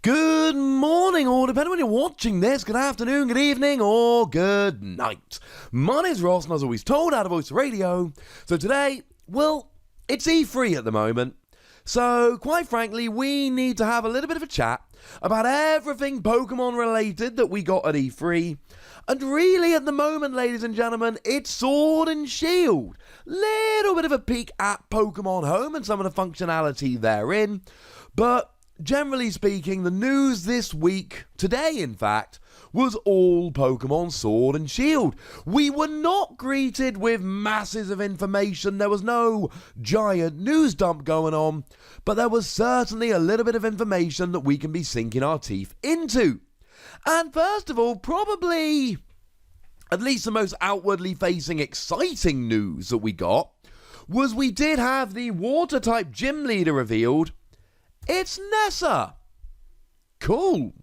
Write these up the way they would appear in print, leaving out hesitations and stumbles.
Good morning, or depending on when you're watching this, good afternoon, good evening, or good night. My name's Ross, and as always told, out of Voice Radio. So today, well, it's E3 at the moment. So, quite frankly, we need to have a little bit of a chat about everything Pokemon related that we got at E3. And really, at the moment, ladies and gentlemen, it's Sword and Shield. Little bit of a peek at Pokemon Home and some of the functionality therein. But generally speaking, the news this week, today in fact, was all Pokemon Sword and Shield. We were not greeted with masses of information. There was no giant news dump going on, but there was certainly a little bit of information that we can be sinking our teeth into. And first of all, probably at least the most outwardly facing exciting news that we got was we did have the Water-type gym leader revealed. It's Nessa. Cool.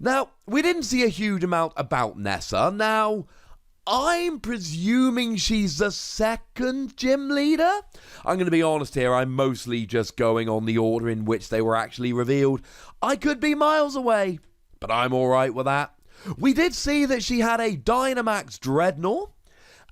Now, we didn't see a huge amount about Nessa. Now, I'm presuming she's the second gym leader. I'm going to be honest here, I'm mostly just going on the order in which they were actually revealed. I could be miles away, but I'm alright with that. We did see that she had a Dynamax Dreadnought,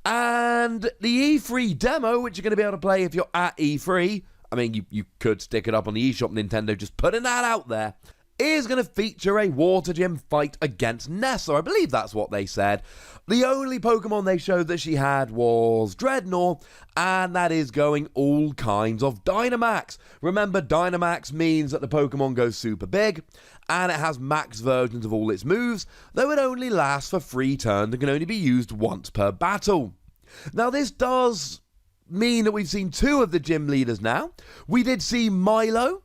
and the E3 demo, which you're going to be able to play if you're at E3, I mean, you could stick it up on the eShop, Nintendo, just putting that out there, is going to feature a water gym fight against Nessa. I believe that's what they said. The only Pokemon they showed that she had was Dreadnought, and that is going all kinds of Dynamax. Remember, Dynamax means that the Pokemon goes super big, and it has max versions of all its moves, though it only lasts for 3 turns and can only be used once per battle. Now, this does mean that we've seen 2 of the gym leaders now. We did see Milo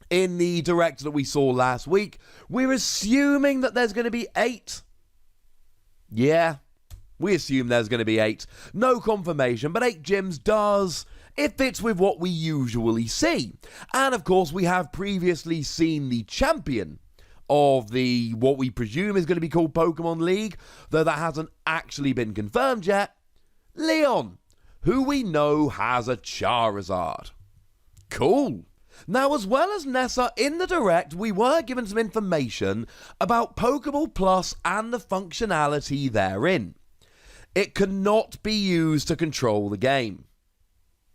in the direct that we saw last week. We're assuming that there's going to be 8. Yeah, we assume there's going to be 8. No confirmation, but 8 gyms does. It fits with what we usually see. And of course, we have previously seen the champion of the what we presume is going to be called Pokemon League, though that hasn't actually been confirmed yet, Leon, who we know has a Charizard. Cool. Now, as well as Nessa, in the direct, we were given some information about Pokéball Plus and the functionality therein. It cannot be used to control the game.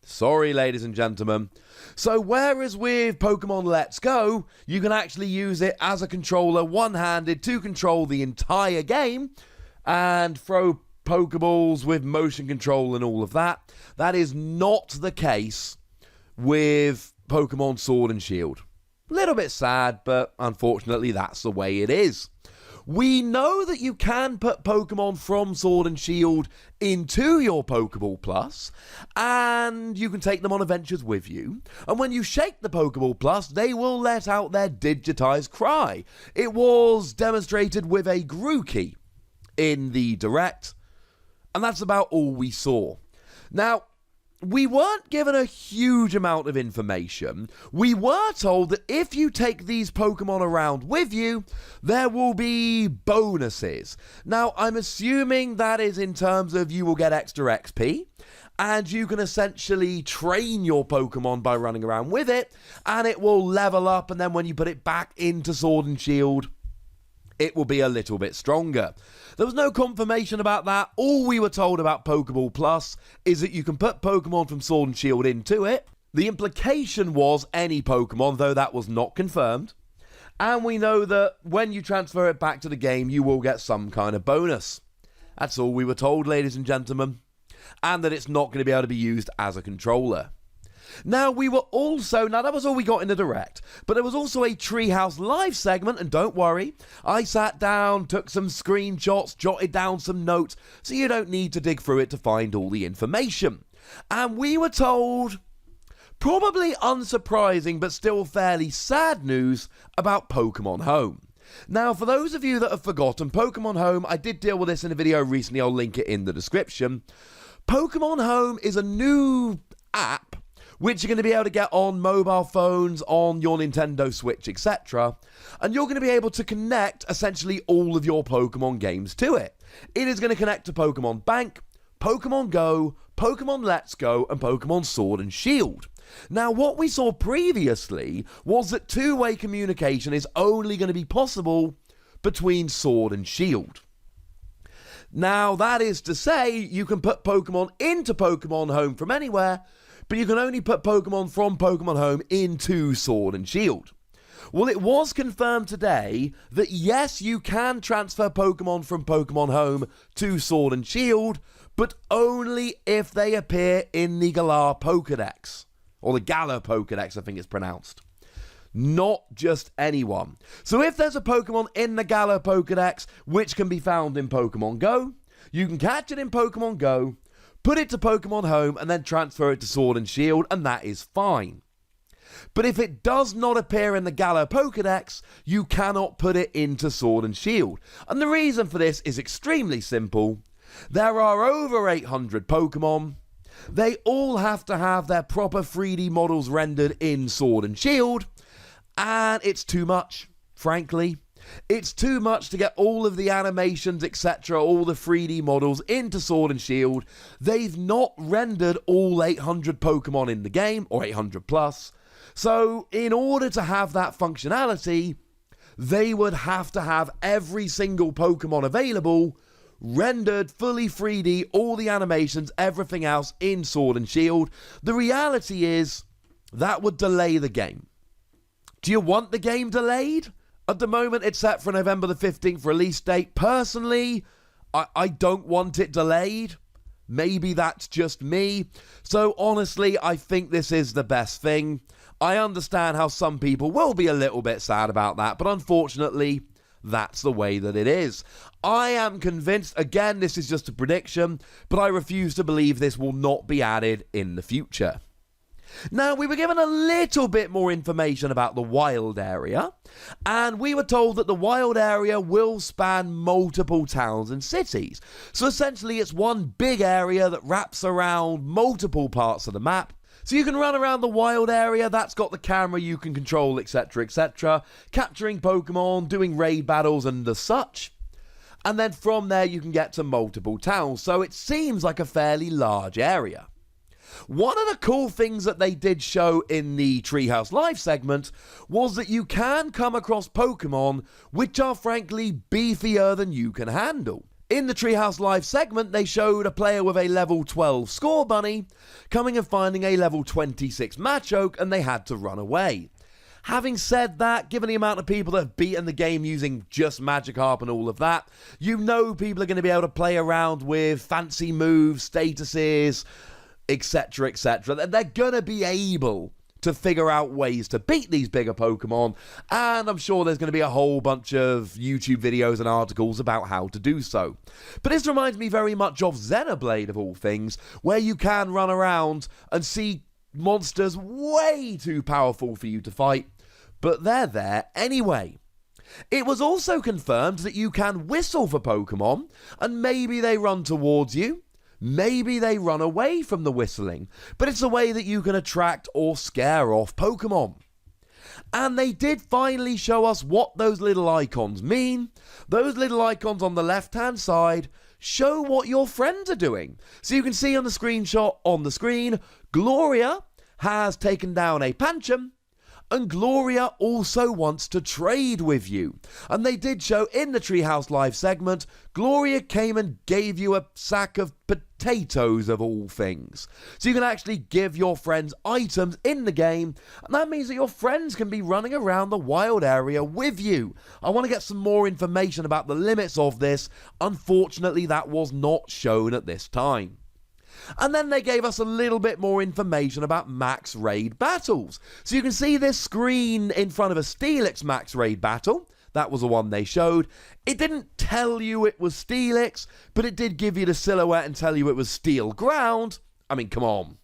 Sorry, ladies and gentlemen. So, whereas with Pokemon Let's Go, you can actually use it as a controller one-handed to control the entire game and throw Pokeballs with motion control and all of that. That is not the case with Pokemon Sword and Shield. A little bit sad, but unfortunately that's the way it is. We know that you can put Pokemon from Sword and Shield into your Pokéball Plus, and you can take them on adventures with you. And when you shake the Pokéball Plus, they will let out their digitized cry. It was demonstrated with a Grookey in the direct, and that's about all we saw. Now, we weren't given a huge amount of information. We were told that if you take these Pokemon around with you, there will be bonuses. Now, I'm assuming that is in terms of you will get extra XP, and you can essentially train your Pokemon by running around with it, and it will level up, and then when you put it back into Sword and Shield, it will be a little bit stronger. There was no confirmation about that. All we were told about Pokéball Plus is that you can put Pokemon from Sword and Shield into it. The implication was any Pokemon, though that was not confirmed. And we know that when you transfer it back to the game, you will get some kind of bonus. That's all we were told, ladies and gentlemen. And that it's not going to be able to be used as a controller. Now, that was all we got in the direct, but there was also a Treehouse live segment, and don't worry, I sat down, took some screenshots, jotted down some notes, so you don't need to dig through it to find all the information. And we were told, probably unsurprising but still fairly sad news about Pokemon Home. Now, for those of you that have forgotten, Pokemon Home, I did deal with this in a video recently, I'll link it in the description. Pokemon Home is a new app which you're going to be able to get on mobile phones, on your Nintendo Switch, etc. And you're going to be able to connect essentially all of your Pokemon games to it. It is going to connect to Pokemon Bank, Pokemon Go, Pokemon Let's Go, and Pokemon Sword and Shield. Now, what we saw previously was that two-way communication is only going to be possible between Sword and Shield. Now, that is to say, you can put Pokemon into Pokemon Home from anywhere, but you can only put Pokemon from Pokemon Home into Sword and Shield. Well, it was confirmed today that yes, you can transfer Pokemon from Pokemon Home to Sword and Shield, but only if they appear in the Galar Pokédex. Or the Galar Pokédex, I think it's pronounced. Not just anyone. So if there's a Pokemon in the Galar Pokédex, which can be found in Pokemon Go, you can catch it in Pokemon Go, put it to Pokemon Home, and then transfer it to Sword and Shield, and that is fine. But if it does not appear in the Galar Pokédex, you cannot put it into Sword and Shield. And the reason for this is extremely simple. There are over 800 Pokemon. They all have to have their proper 3D models rendered in Sword and Shield. And it's too much, frankly. It's too much to get all of the animations, etc., all the 3D models into Sword and Shield. They've not rendered all 800 Pokemon in the game, or 800 plus. So, in order to have that functionality, they would have to have every single Pokemon available, rendered fully 3D, all the animations, everything else in Sword and Shield. The reality is, that would delay the game. Do you want the game delayed? At the moment, it's set for November the 15th release date. Personally, I don't want it delayed. Maybe that's just me. So honestly, I think this is the best thing. I understand how some people will be a little bit sad about that, but unfortunately, that's the way that it is. I am convinced, again, this is just a prediction, but I refuse to believe this will not be added in the future. Now, we were given a little bit more information about the wild area, and we were told that the wild area will span multiple towns and cities. So essentially, it's one big area that wraps around multiple parts of the map. So you can run around the wild area, that's got the camera you can control, etc., etc., capturing Pokemon, doing raid battles and the such. And then from there, you can get to multiple towns, so it seems like a fairly large area. One of the cool things that they did show in the Treehouse Live segment was that you can come across Pokemon which are frankly beefier than you can handle. In the Treehouse Live segment, they showed a player with a level 12 Score Bunny coming and finding a level 26 Machoke, and they had to run away. Having said that, given the amount of people that have beaten the game using just Magikarp and all of that, you know people are going to be able to play around with fancy moves, statuses, etc., etc. They're gonna be able to figure out ways to beat these bigger Pokemon, and I'm sure there's gonna be a whole bunch of YouTube videos and articles about how to do so. But this reminds me very much of Xenoblade, of all things, where you can run around and see monsters way too powerful for you to fight, but they're there anyway. It was also confirmed that you can whistle for Pokemon, and maybe they run towards you. Maybe they run away from the whistling, but it's a way that you can attract or scare off Pokemon. And they did finally show us what those little icons mean. Those little icons on the left-hand side show what your friends are doing. So you can see on the screenshot on the screen, Gloria has taken down a Pancham, and Gloria also wants to trade with you. And they did show in the Treehouse Live segment, Gloria came and gave you a sack of potatoes of all things. So you can actually give your friends items in the game, and that means that your friends can be running around the wild area with you. I want to get some more information about the limits of this. Unfortunately, that was not shown at this time. And then they gave us a little bit more information about max raid battles. So you can see this screen in front of a Steelix max raid battle. That was the one they showed. It didn't tell you it was Steelix, but it did give you the silhouette and tell you it was Steel Ground. I mean, come on.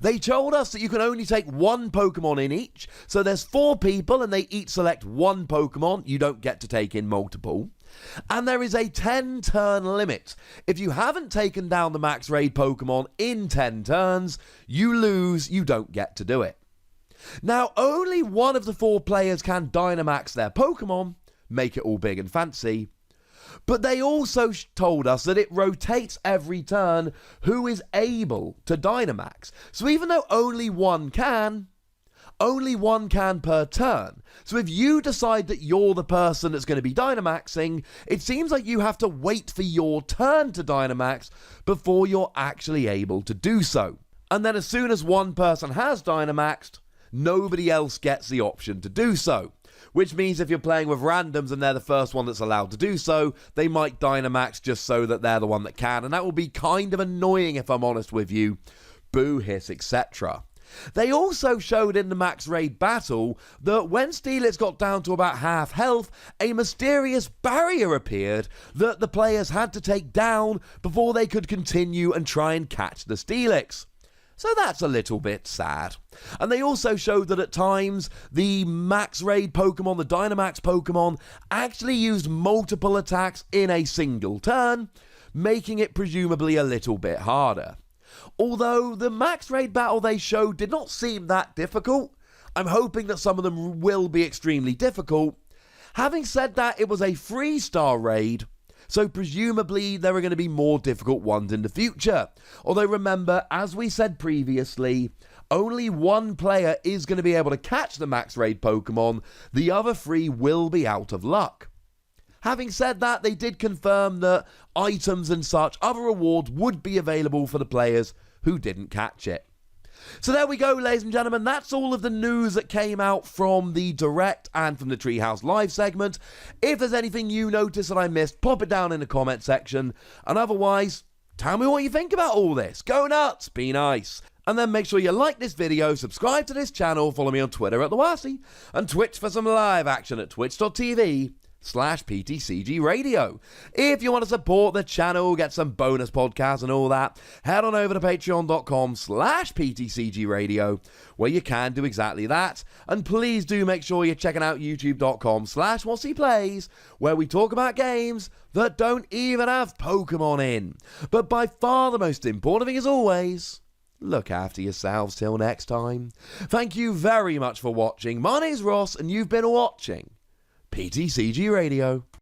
They told us that you can only take one Pokemon in each. So there's 4 people and they each select one Pokemon. You don't get to take in multiple. And there is a 10-turn limit. If you haven't taken down the max raid Pokemon in 10 turns, you lose, you don't get to do it. Now, only one of the 4 players can Dynamax their Pokemon, make it all big and fancy, But they also told us that it rotates every turn who is able to Dynamax. So even though only one can per turn. So if you decide that you're the person that's going to be Dynamaxing, it seems like you have to wait for your turn to Dynamax before you're actually able to do so. And then as soon as one person has Dynamaxed, nobody else gets the option to do so. Which means if you're playing with randoms and they're the first one that's allowed to do so, they might Dynamax just so that they're the one that can. And that will be kind of annoying if I'm honest with you. Boo, hiss, etc. They also showed in the Max Raid battle that when Steelix got down to about half health, a mysterious barrier appeared that the players had to take down before they could continue and try and catch the Steelix. So that's a little bit sad. And they also showed that at times the Max Raid Pokemon, the Dynamax Pokemon, actually used multiple attacks in a single turn, making it presumably a little bit harder. Although the Max Raid battle they showed did not seem that difficult, I'm hoping that some of them will be extremely difficult. Having said that, it was a 3-star raid, so presumably there are going to be more difficult ones in the future. Although remember, as we said previously, only one player is going to be able to catch the Max Raid Pokemon, the other 3 will be out of luck. Having said that, they did confirm that items and such, other rewards would be available for the players who didn't catch it. So there we go, ladies and gentlemen. That's all of the news that came out from the Direct and from the Treehouse Live segment. If there's anything you noticed that I missed, pop it down in the comment section. And otherwise, tell me what you think about all this. Go nuts, be nice. And then make sure you like this video, subscribe to this channel, follow me on Twitter at TheWassy, and Twitch for some live action at twitch.tv/PTCGRadio. If you want to support the channel, get some bonus podcasts and all that, head on over to patreon.com/PTCGRadio, where you can do exactly that. And please do make sure you're checking out youtube.com/WassyPlays, where we talk about games that don't even have Pokemon in. But by far the most important thing as always, look after yourselves till next time. Thank you very much for watching. My name's Ross, and you've been watching PTCG Radio.